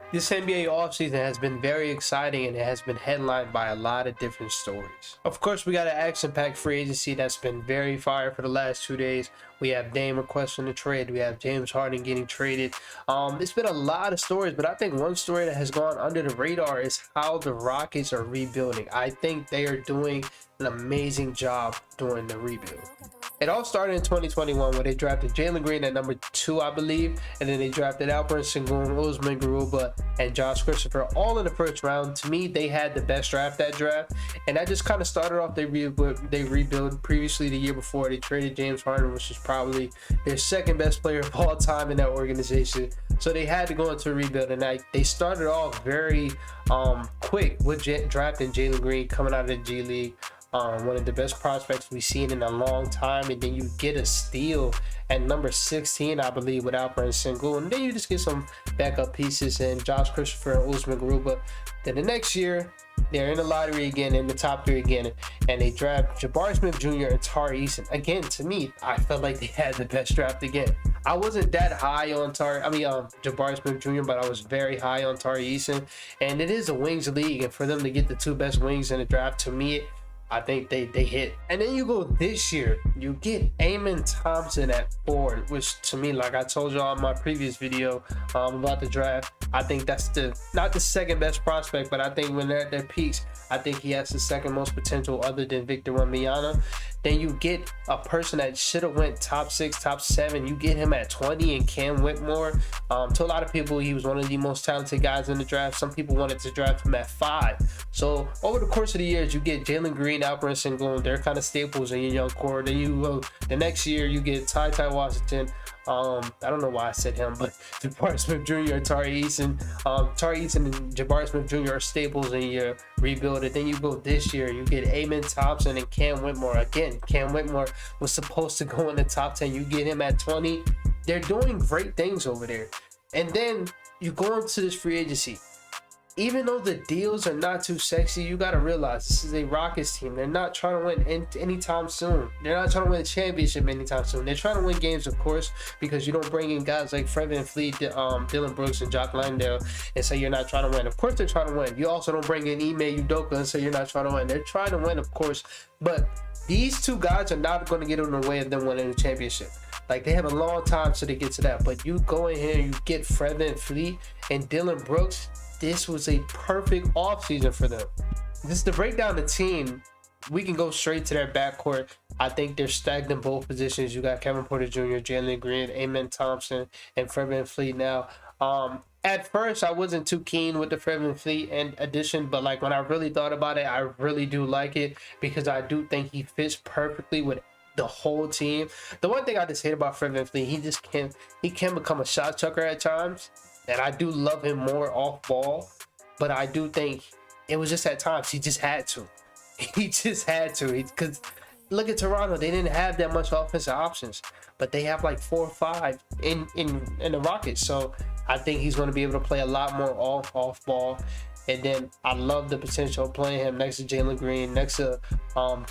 This NBA offseason has been very exciting and it has been headlined by a lot of different stories. Of course, we got an action-packed free agency that's been very fire for the last 2 days. We have Dame requesting a trade. We have James Harden getting traded. It's been a lot of stories, but I think one story that has gone under the radar is how the Rockets are rebuilding. I think they are doing an amazing job during the rebuild. It all started in 2021 where they drafted Jalen Green at number 2, I believe, and then they drafted Alperen Sengun, Usman Garuba, and Josh Christopher all in the first round. To me, they had the best draft that draft, and that just kind of started off their rebuild. Previously, the year before, they traded James Harden, which is probably their second best player of all time in that organization. So they had to go into a rebuild, and they started off very quick with drafting Jalen Green coming out of the G League. One of the best prospects we've seen in a long time, and then you get a steal at number 16, I believe, with Alperen Sengun, and then you just get some backup pieces and Josh Christopher and Usman Garuba. Then the next year, they're in the lottery again, in the top 3 again, and they draft Jabari Smith Jr. and Tari Eason. Again, to me, I felt like they had the best draft again. I wasn't that high on Jabari Smith Jr., but I was very high on Tari Eason, and it is a wings league, and for them to get the 2 best wings in the draft, to me, I think they hit. And then you go this year, you get Amen Thompson at 4, which to me, like I told y'all in my previous video about the draft, I think that's not the second best prospect, but I think when they're at their peaks, I think he has the second most potential other than Victor Wembanyama. Then you get a person that should have went top 6, top 7. You get him at 20 and Cam Whitmore. To a lot of people, he was one of the most talented guys in the draft. Some people wanted to draft him at 5. So over the course of the years, you get Jalen Green, Alperen Sengun. They're kind of staples in your young core. Then you go the next year, you get Ty Washington. I don't know why I said him, but Jabari Smith Jr. and Tari Eason. Tari Eason and Jabari Smith Jr. are staples in your rebuild. And then you go this year, you get Amen Thompson and Cam Whitmore. Again, Cam Whitmore was supposed to go in the top 10. You get him at 20. They're doing great things over there. And then you go into this free agency. Even though the deals are not too sexy, you got to realize this is a Rockets team. They're not trying to win anytime soon. They're not trying to win a championship anytime soon. They're trying to win games, of course, because you don't bring in guys like Fred VanVleet, Dillon Brooks, and Jock Landale and say you're not trying to win. Of course they're trying to win. You also don't bring in Ime Udoka and say you're not trying to win. They're trying to win, of course, but these 2 guys are not going to get in the way of them winning a championship. Like, they have a long time till they get to that. But you go in here, you get Fred VanVleet and Dillon Brooks. This was a perfect offseason for them. Just to break down the team, we can go straight to their backcourt. I think they're stacked in both positions. You got Kevin Porter Jr., Jalen Green, Amen Thompson, and Fred VanVleet now. At first, I wasn't too keen with the Fred VanVleet addition, but like when I really thought about it, I really do like it because I do think he fits perfectly with the whole team. The one thing I just hate about Fred VanVleet, he can become a shot chucker at times. And I do love him more off ball, but I do think it was just at times he just had to. He just had to. Because look at Toronto, they didn't have that much offensive options, but they have like 4 or 5 in the Rockets. So I think he's going to be able to play a lot more off ball. And then I love the potential of playing him next to Jalen Green, next to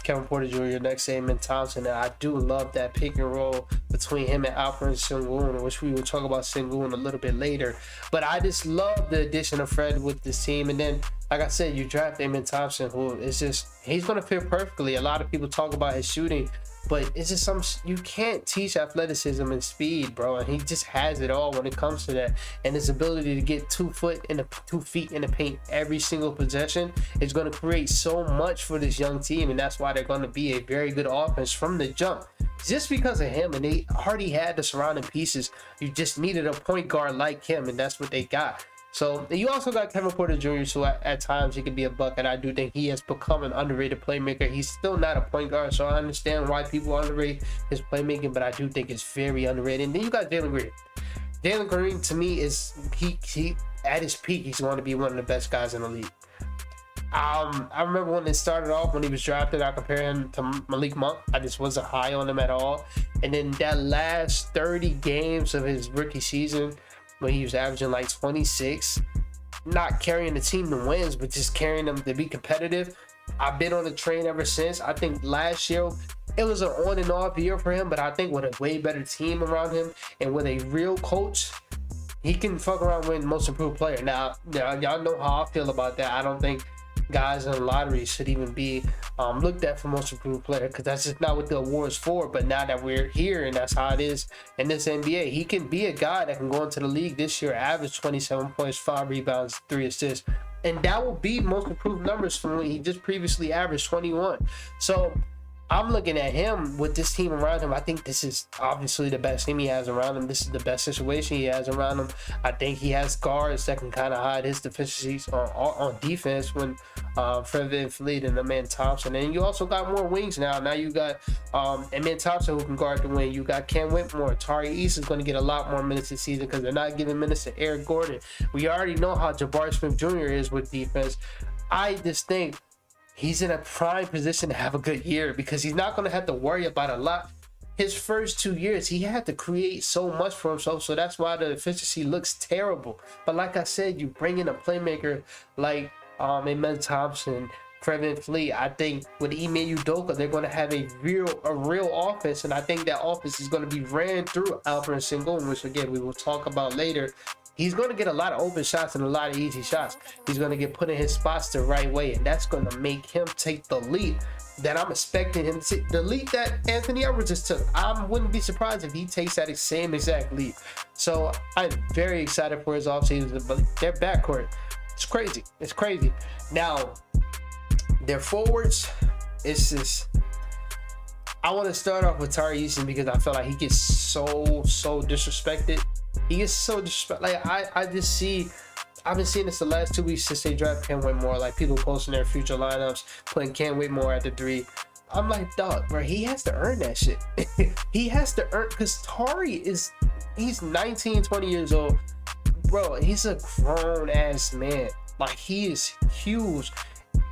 Kevin Porter Jr., next to Amen Thompson. And I do love that pick and roll between him and Alperen Sengun, which we will talk about Sengun a little bit later. But I just love the addition of Fred with this team. And then, like I said, you draft Amen Thompson, who is just, he's going to fit perfectly. A lot of people talk about his shooting, but it's just you can't teach athleticism and speed, bro. And he just has it all when it comes to that. And his ability to get 2 feet in the paint every single possession is going to create so much for this young team. And that's why they're going to be a very good offense from the jump. Just because of him, and they already had the surrounding pieces. You just needed a point guard like him, and that's what they got. So you also got Kevin Porter Jr., so at times he can be a bucket. I do think he has become an underrated playmaker. He's still not a point guard, so I understand why people underrate his playmaking, but I do think it's very underrated. And then you got Jalen Green. Jalen Green, to me, is he at his peak, he's going to be one of the best guys in the league. I remember when it started off, when he was drafted, I compared him to Malik Monk. I just wasn't high on him at all. And then that last 30 games of his rookie season, when he was averaging like 26, not carrying the team to wins, but just carrying them to be competitive. I've been on the train ever since. I think last year it was an on and off year for him, but I think with a way better team around him and with a real coach, he can fuck around with most improved player. Now y'all know how I feel about that. I don't think guys in the lottery should even be looked at for most improved player, because that's just not what the award's for. But now that we're here and that's how it is in this NBA, he can be a guy that can go into the league this year, average 27 points, 5 rebounds, 3 assists, and that will be most improved numbers from when he just previously averaged 21. So I'm looking at him with this team around him. I think this is obviously the best team he has around him. This is the best situation he has around him. I think he has guards that can kind of hide his deficiencies on defense when Fred VanVleet and Amen Thompson. And you also got more wings now. Now you got Amen Thompson who can guard the wing. You got Cam Whitmore. Tari East is going to get a lot more minutes this season because they're not giving minutes to Eric Gordon. We already know how Jabari Smith Jr. is with defense. I just think he's in a prime position to have a good year because he's not going to have to worry about a lot. His first 2 years, he had to create so much for himself, so that's why the efficiency looks terrible. But like I said, you bring in a playmaker like Amen Thompson, Fred VanVleet. I think with Ime Udoka, they're going to have a real offense, and I think that offense is going to be ran through Alperen Sengun, which again we will talk about later. He's going to get a lot of open shots and a lot of easy shots. He's going to get put in his spots the right way, and that's going to make him take the leap that I'm expecting him to take. The leap that Anthony Edwards just took. I wouldn't be surprised if he takes that same exact leap. So I'm very excited for his offseason, but their backcourt, it's crazy. It's crazy. Now, their forwards, it's just... I want to start off with Tari Eason because I feel like he gets so disrespected. He gets so disrespected. Like I've been seeing this the last 2 weeks since they drafted Cam Whitmore. Like people posting their future lineups, putting Cam Whitmore at the 3. I'm like, dog, bro, he has to earn that shit. He has to earn, because he's 19, 20 years old, bro. He's a grown ass man. Like he is huge,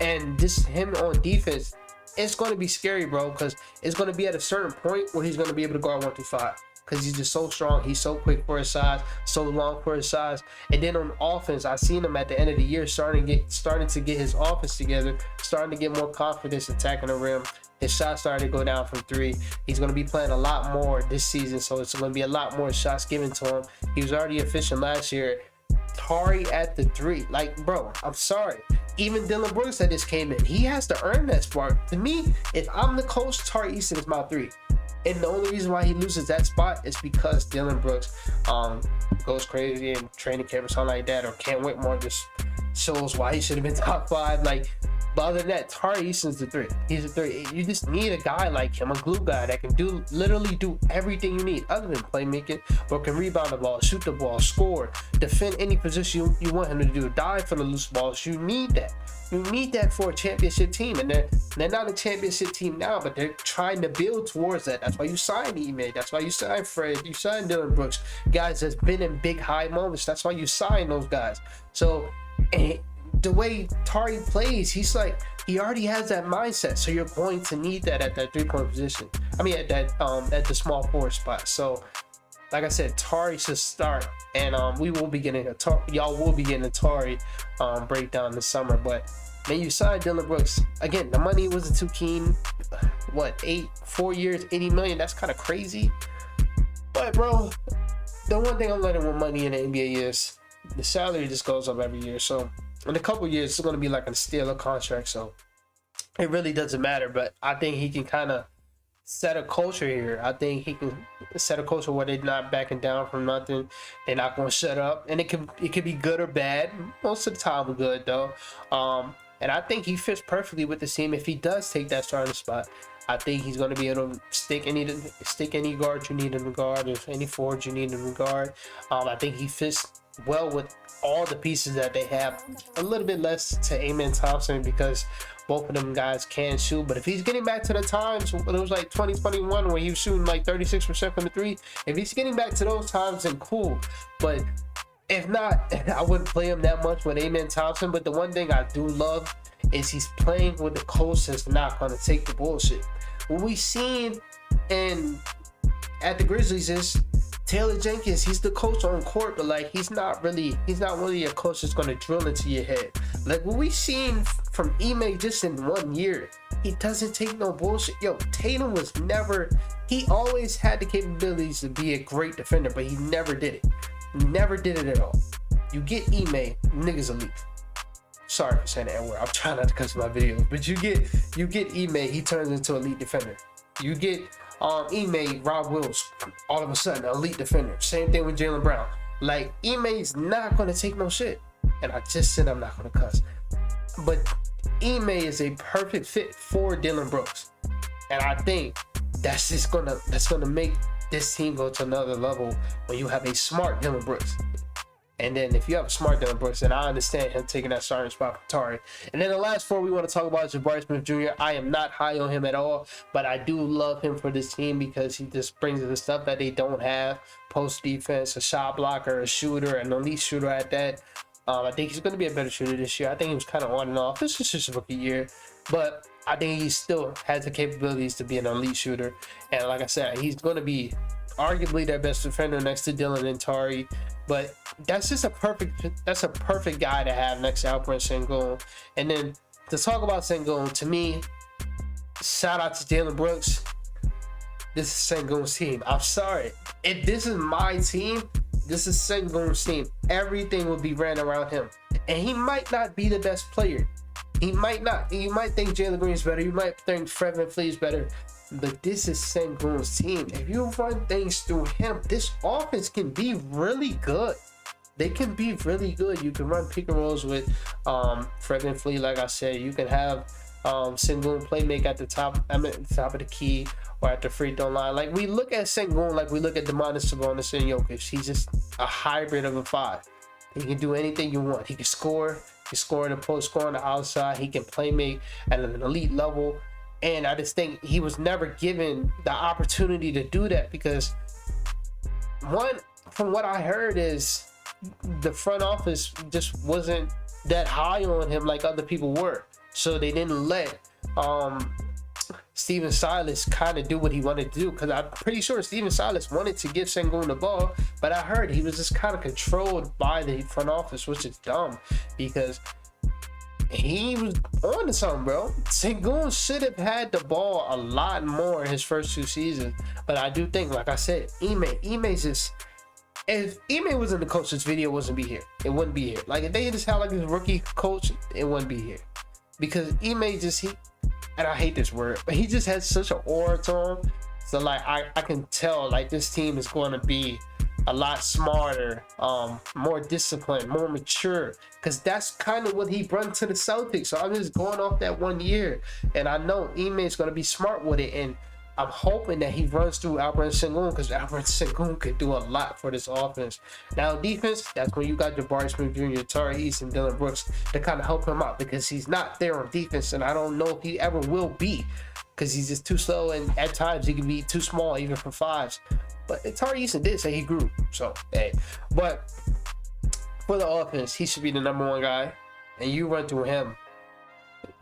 and just him on defense, it's going to be scary, bro, because it's going to be at a certain point where he's going to be able to guard 1 through 5. Because he's just so strong. He's so quick for his size, so long for his size. And then on offense, I seen him at the end of the year starting to get his offense together, starting to get more confidence attacking the rim. His shot started to go down from 3. He's going to be playing a lot more this season, so it's going to be a lot more shots given to him. He was already efficient last year. Tari at the 3, like, bro, I'm sorry. Even Dillon Brooks that just came in, he has to earn that spot. To me, if I'm the coach, Tari Eason is my 3. And the only reason why he loses that spot is because Dillon Brooks goes crazy in training camp or something like that, or Cam Whitmore just shows why he should have been top 5. Like, but other than that, Tari Eason's the 3. He's a 3. You just need a guy like him, a glue guy that can literally do everything you need other than playmaking, but can rebound the ball, shoot the ball, score, defend any position you want him to do, dive for the loose balls. You need that. You need that for a championship team, and they're not a championship team now, but they're trying to build towards that. That's why you signed Ime. That's why you signed Fred. You signed Dillon Brooks, guys that's been in big high moments. That's why you signed those guys. So the way Tari plays, he's like, he already has that mindset. So you're going to need that at that 3-point position. I mean, at the small forward spot. So, like I said, Tari should start, and we will be getting y'all will be getting a Tari breakdown this summer. But then you signed Dillon Brooks again. The money wasn't too keen. What, 4 years, $80 million? That's kind of crazy. But bro, the one thing I'm learning with money in the NBA is the salary just goes up every year. So in a couple years, it's going to be like a steal contract. So it really doesn't matter. But I think he can kind of set a culture here. I think he can set a culture where they're not backing down from nothing. They're not going to shut up, and it could be good or bad. Most of the time, good though. And I think he fits perfectly with the team if he does take that starting spot. I think he's going to be able to stick any guard you need in the guard, if any forward you need in the guard. I think he fits well with all the pieces that they have. A little bit less to Amen Thompson because both of them guys can shoot, but if he's getting back to the times when it was like 2021 where he was shooting like 36% from the 3, if he's getting back to those times, then cool. But if not, I wouldn't play him that much with Amen Thompson. But the one thing I do love is he's playing with the coach that's not going to take the bullshit. What we've seen at the Grizzlies is Taylor Jenkins. He's the coach on court, but like he's not really a coach that's going to drill into your head. Like what we've seen from Ime just in 1 year, he doesn't take no bullshit. Yo, Tatum he always had the capabilities to be a great defender, but he never did it. never did it at all. You get Ime, niggas elite. Sorry for saying that word. I'm trying not to cuss my videos, but you get Ime, he turns into elite defender. You get Ime, Rob Wills, all of a sudden elite defender. Same thing with Jaylen Brown. Like, Ime's not gonna take no shit, and I just said I'm not gonna cuss, but Ime is a perfect fit for Dillon Brooks, and I think that's gonna make this team go to another level when you have a smart Dillon Brooks. And then if you have a smart Dillon Brooks, then I understand him taking that starting spot for Tari. And then the last four we want to talk about is Jabari Smith Jr. I am not high on him at all, but I do love him for this team because he just brings the stuff that they don't have: post defense, a shot blocker, a shooter, an elite shooter at that. I think he's going to be a better shooter this year. I think he was kind of on and off. This is just a rookie year, but I think he still has the capabilities to be an elite shooter. And like I said, he's going to be arguably their best defender next to Dillon and Tari. But that's just a perfect guy to have next to Alperen Sengun. And then to talk about Sengun, to me, shout out to Dillon Brooks. This is Sengun's team. I'm sorry. If this is my team, this is Sengun's team. Everything will be ran around him. And he might not be the best player. He might not. You might think Jalen Green's better. You might think Fred VanVleet's better. But this is Sengun's team. If you run things through him, this offense can be really good. They can be really good. You can run pick and rolls with Fred VanVleet, like I said. You can have Sengun playmake at the top. I mean, at the top of the key or at the free throw line. Like, we look at Sengun like we look at Domantas Sabonis and Jokic. He's just a hybrid of a five. He can do anything you want. He can score. He can score in the post, score on the outside. He can playmake at an elite level. And I just think he was never given the opportunity to do that because, one, from what I heard, is the front office just wasn't that high on him like other people were. So they didn't let Steven Silas kind of do what he wanted to do, because I'm pretty sure Steven Silas wanted to give Sengun the ball, but I heard he was just kind of controlled by the front office, which is dumb because he was on to something, bro. Sengun should have had the ball a lot more in his first two seasons, but I do think, like I said, Ime's just, if Ime was in the coach's video, wouldn't be here. It wouldn't be here. Like, if they just had like this rookie coach, it wouldn't be here. Because Ime just, and I hate this word, but he just has such an aura to him. So like, I can tell like this team is going to be a lot smarter, more disciplined, more mature, because that's kind of what he brought to the Celtics. So I'm just going off that 1 year, and I know Ime is going to be smart with it, and I'm hoping that he runs through Alperen Sengun, because Alperen Sengun could do a lot for this offense. Now defense, that's when you got Jabari Smith Jr., Tari East, and Dillon Brooks to kind of help him out, because he's not there on defense, and I don't know if he ever will be, because he's just too slow, and at times he can be too small even for fives. But Tari Easton did say he grew, so hey. But for the offense, he should be the #1 guy, and you run through him.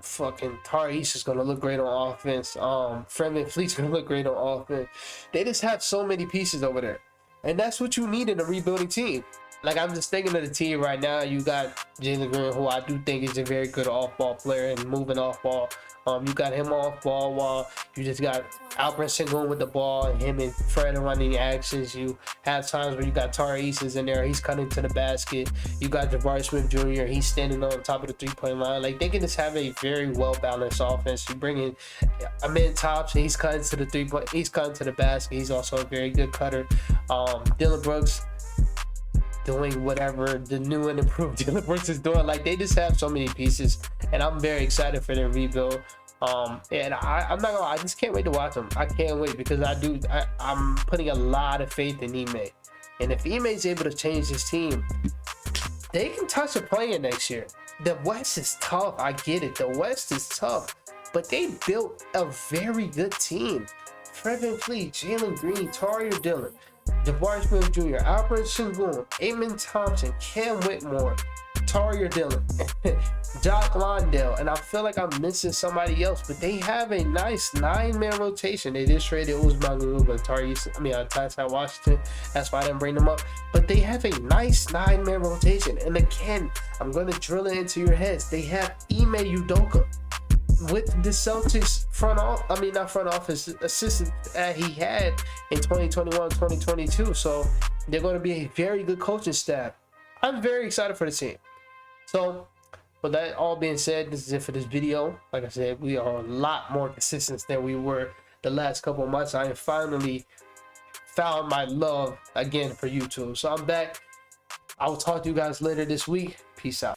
Fucking Tari East is gonna look great on offense. Fred VanVleet's gonna look great on offense. They just have so many pieces over there, and that's what you need in a rebuilding team. Like, I'm just thinking of the team right now. You got Jalen Green, who I do think is a very good off-ball player and moving off-ball. You got him off ball while you just got Alperen Sengun with the ball, and him and Fred are running actions. You have times where you got Tari Easton in there, he's cutting to the basket. You got Jabari Smith Jr., he's standing on top of the three-point line. Like, they can just have a very well-balanced offense. You bring in Amin Thompson, he's cutting to the three-point, he's cutting to the basket. He's also a very good cutter. Dillon Brooks doing whatever the new and improved Dillon Brooks is doing. Like, they just have so many pieces, and I'm very excited for their rebuild. And I'm not gonna, I just can't wait to watch them. I can't wait, because I'm putting a lot of faith in Ime, and if Ime is able to change his team, they can touch a play-in next year. The West is tough, I get it, the West is tough, but they built a very good team. Fred VanVleet, Jalen Green, Tari Dillon, Jabari Smith Jr., Alperen Sengun, Amin Thompson, Cam Whitmore, Tari Dillon, Jock Londale, and I feel like I'm missing somebody else, but they have a nice 9-man rotation. They just traded Uzman Garuba, Ty Washington. That's why I didn't bring them up. But they have a nice 9-man rotation. And again, I'm going to drill it into your heads. They have Ime Udoka with the Celtics not front office assistant that he had in 2021, 2022. So They're going to be a very good coaching staff. I'm very excited for the team. So, with that all being said, this is it for this video. Like I said, we are a lot more consistent than we were the last couple of months. I have finally found my love again for YouTube. So I'm back. I will talk to you guys later this week. Peace out.